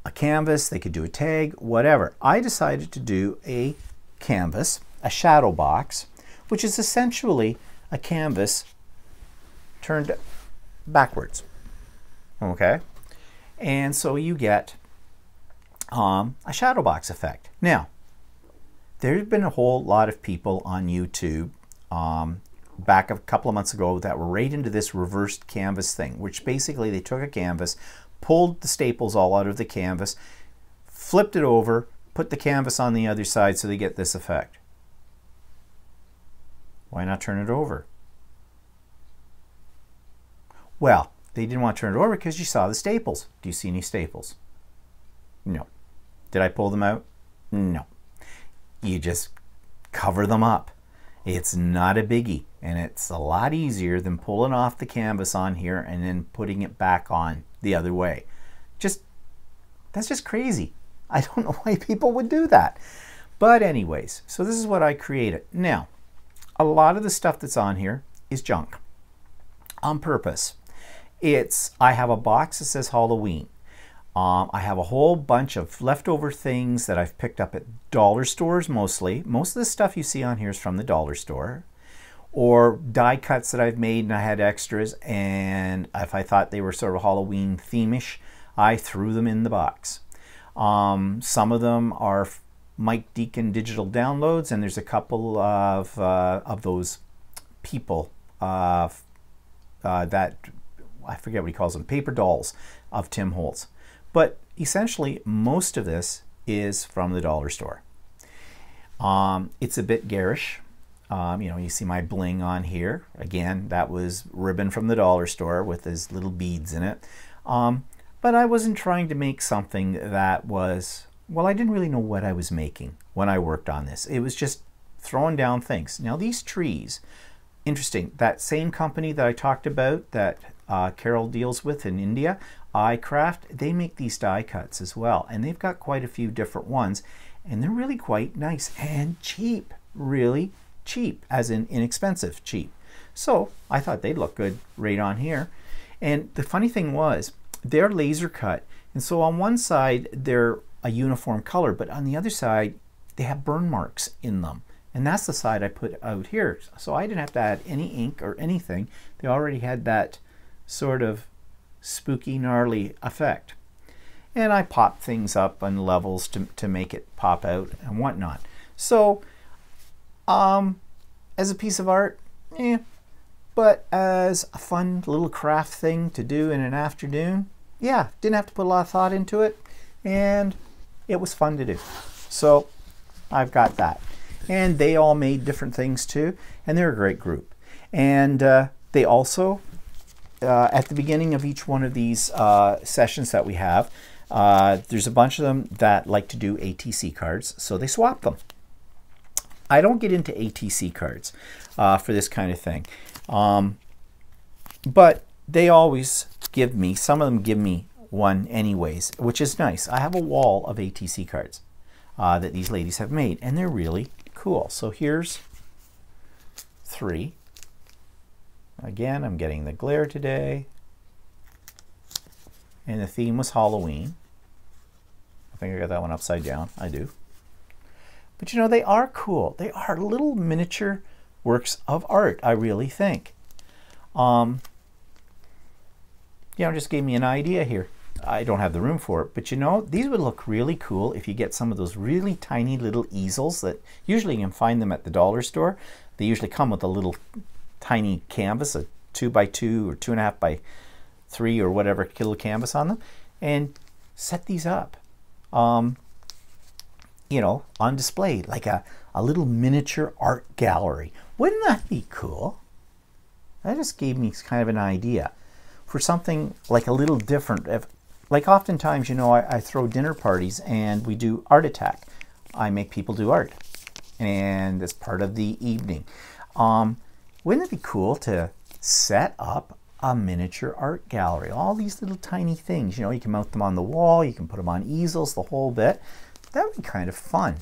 a canvas. They could do a tag, whatever. I decided to do a canvas, a Shadowbox, which is essentially a canvas turned backwards. Okay? And so you get a Shadowbox effect. Now, there's been a whole lot of people on YouTube back a couple of months ago that were right into this reversed canvas thing, which basically they took a canvas, pulled the staples all out of the canvas, flipped it over, put the canvas on the other side so they get this effect. Why not turn it over? Well, they didn't want to turn it over because you saw the staples. Do you see any staples? No. Did I pull them out? No. You just cover them up. It's not a biggie, and it's a lot easier than pulling off the canvas on here and then putting it back on the other way. That's just crazy. I don't know why people would do that. But anyways, so this is what I created. Now, a lot of the stuff that's on here is junk on purpose. I have a box that says Halloween. I have a whole bunch of leftover things that I've picked up at dollar stores mostly. Most of the stuff you see on here is from the dollar store. Or die cuts that I've made and I had extras, and if I thought they were sort of Halloween theme-ish, I threw them in the box. Some of them are Mike Deacon digital downloads, and there's a couple of those people that, I forget what he calls them, paper dolls of Tim Holtz. But essentially, most of this is from the dollar store. It's a bit garish. You see my bling on here. Again, that was ribbon from the dollar store with his little beads in it. But I wasn't trying to make something that was, well, I didn't really know what I was making when I worked on this. It was just throwing down things. Now these trees, interesting, that same company that I talked about that Carol deals with in India, iCraft, they make these die cuts as well, and they've got quite a few different ones, and they're really quite nice and cheap, really cheap, as in inexpensive cheap. So I thought they'd look good right on here. And the funny thing was, they're laser cut, and so on one side they're a uniform color, but on the other side they have burn marks in them, and that's the side I put out here. So I didn't have to add any ink or anything. They already had that sort of spooky, gnarly effect. And I popped things up on levels to make it pop out and whatnot. So, as a piece of art, but as a fun little craft thing to do in an afternoon, yeah, didn't have to put a lot of thought into it, and it was fun to do. So, I've got that. And they all made different things too, and they're a great group. And they also, at the beginning of each one of these sessions that we have, there's a bunch of them that like to do ATC cards, so they swap them. I don't get into ATC cards for this kind of thing, but they always give me, some of them give me one anyways, which is nice. I have a wall of ATC cards that these ladies have made, and they're really cool. So here's 3. Again, I'm getting the glare today. And the theme was Halloween. I think I got that one upside down. I do. But you know, they are cool. They are little miniature works of art, I really think. Just gave me an idea here. I don't have the room for it, but you know, these would look really cool if you get some of those really tiny little easels that usually you can find them at the dollar store. They usually come with a little tiny canvas, a 2x2 or 2.5x3 or whatever kilo canvas on them, and set these up, on display, like a little miniature art gallery. Wouldn't that be cool? That just gave me kind of an idea for something like a little different. Like oftentimes, I throw dinner parties and we do art attack. I make people do art, and it's part of the evening. Wouldn't it be cool to set up a miniature art gallery? All these little tiny things, you can mount them on the wall, you can put them on easels, the whole bit. That would be kind of fun.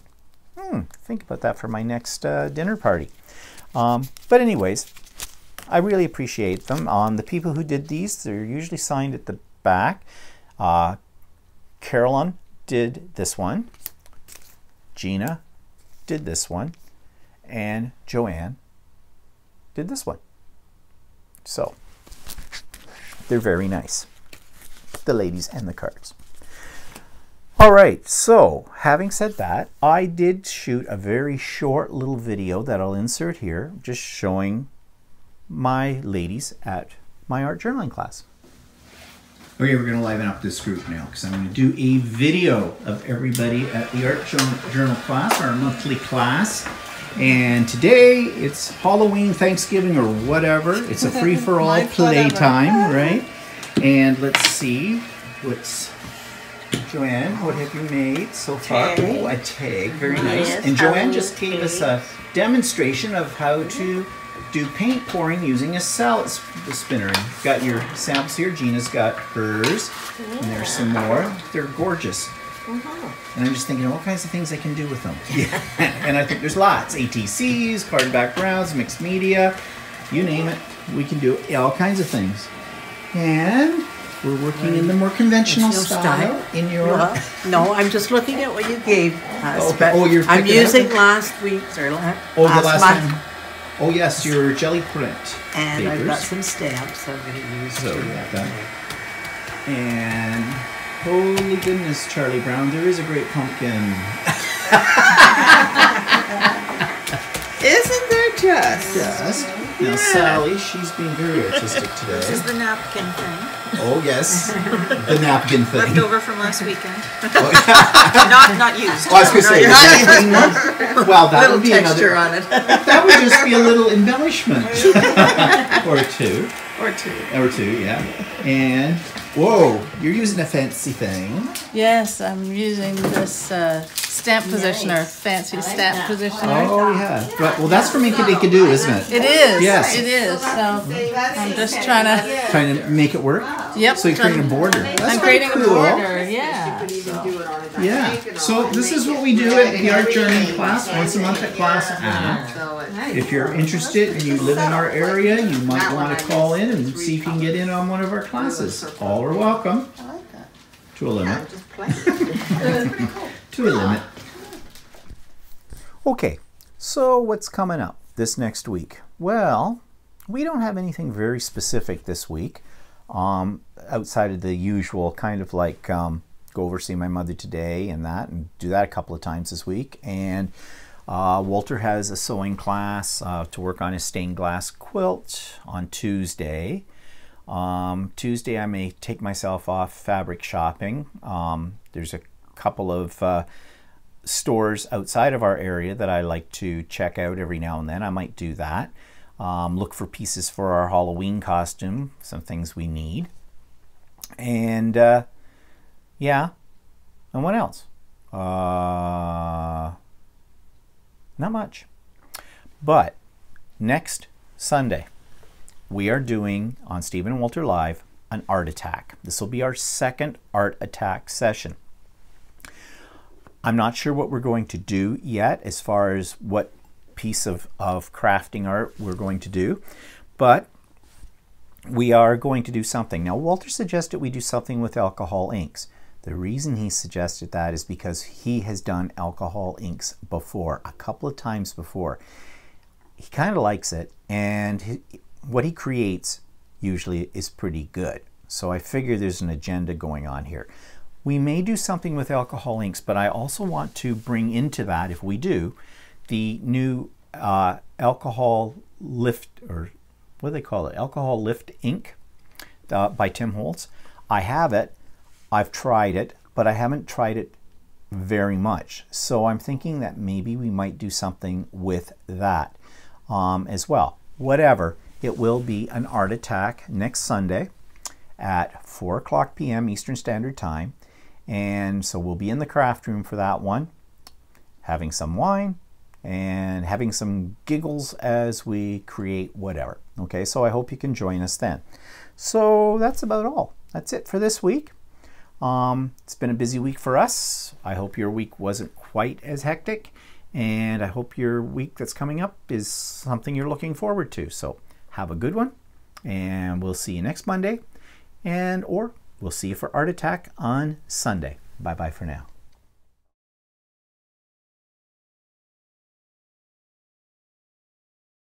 Think about that for my next dinner party. But anyways, I really appreciate them. The people who did these, they're usually signed at the back. Carolyn did this one. Gina did this one. And Joanne did this one. So they're very nice, the ladies and the cards. All right, so having said that, I did shoot a very short little video that I'll insert here, just showing my ladies at my art journaling class. Okay, we're going to liven up this group now because I'm going to do a video of everybody at the art journal class, our monthly class. And today it's Halloween, Thanksgiving, or whatever. It's a free-for-all playtime, right? And let's see, what's Joanne? What have you made so far? Tag. Oh, a tag, very nice. Yes, And Joanne Halloween just gave us tag. a demonstration of how to do paint pouring using a salad spinner. You've got your samples here. Gina's got hers, and there's some more. They're gorgeous. And I'm just thinking, what kinds of things I can do with them. Yeah. And I think there's lots. ATCs, card backgrounds, mixed media, you name it. We can do all kinds of things. And we're working in the more conventional style. In your... No, I'm just looking at what you gave us. Okay. Oh, you're I'm picking using up last week's or last the last month. time. Oh yes, your jelly print And papers. I've got some stamps I'm going to use So too. we got that. And holy goodness, Charlie Brown, there is a great pumpkin. Isn't there just? Yes. Now Sally, she's being very artistic This is today. the napkin thing, Oh yes, the napkin thing. left over from last weekend. Oh, not used. I was going to say, is there anything more? Well, that Little would be texture another. on it. That would just be a little embellishment, or two. or two. Yeah. And whoa, you're using a fancy thing. Yes, I'm using this stamp positioner, fancy stamp positioner. Oh yeah. Right. Well, that's from Inkadikadu, isn't it? It is. Yes. It is. So I'm just trying to. Trying to make it work. Yep. So you're creating a border. That's I'm pretty creating cool. a border. Yeah. Yeah. So this is what we do at the art journaling class once a month at Class A. If you're interested and you live in our area, you might want to call in and see if you can get in on one of our classes. All are welcome. To a limit. To a limit. Okay, so what's coming up this next week? Well, we don't have anything very specific this week, outside of the usual kind of like go over see my mother today and that, and do that a couple of times this week. And Walter has a sewing class to work on his stained glass quilt on Tuesday. Tuesday I may take myself off fabric shopping. There's a couple of stores outside of our area that I like to check out every now and then. I might do that. Look for pieces for our Halloween costume, some things we need. And yeah, and what else? Not much. But next Sunday, we are doing on Stephen and Walter Live an art attack. This will be our second art attack session. I'm not sure what we're going to do yet as far as what piece of crafting art we're going to do, but we are going to do something. Now, Walter suggested we do something with alcohol inks. The reason he suggested that is because he has done alcohol inks before, a couple of times before. He kind of likes it, and what he creates usually is pretty good. So I figure there's an agenda going on here. We may do something with alcohol inks, but I also want to bring into that, if we do, the new alcohol lift, or what do they call it? Alcohol lift ink by Tim Holtz. I have it. I've tried it, but I haven't tried it very much. So I'm thinking that maybe we might do something with that as well. Whatever, it will be an art attack next Sunday at 4:00 p.m. Eastern Standard Time. And so we'll be in the craft room for that one, having some wine and having some giggles as we create whatever. Okay, so I hope you can join us then. So that's about all. That's it for this week. It's been a busy week for us. I hope your week wasn't quite as hectic, and I hope your week that's coming up is something you're looking forward to. So have a good one, and we'll see you next Monday, or we'll see you for Art Attack on Sunday. Bye-bye for now.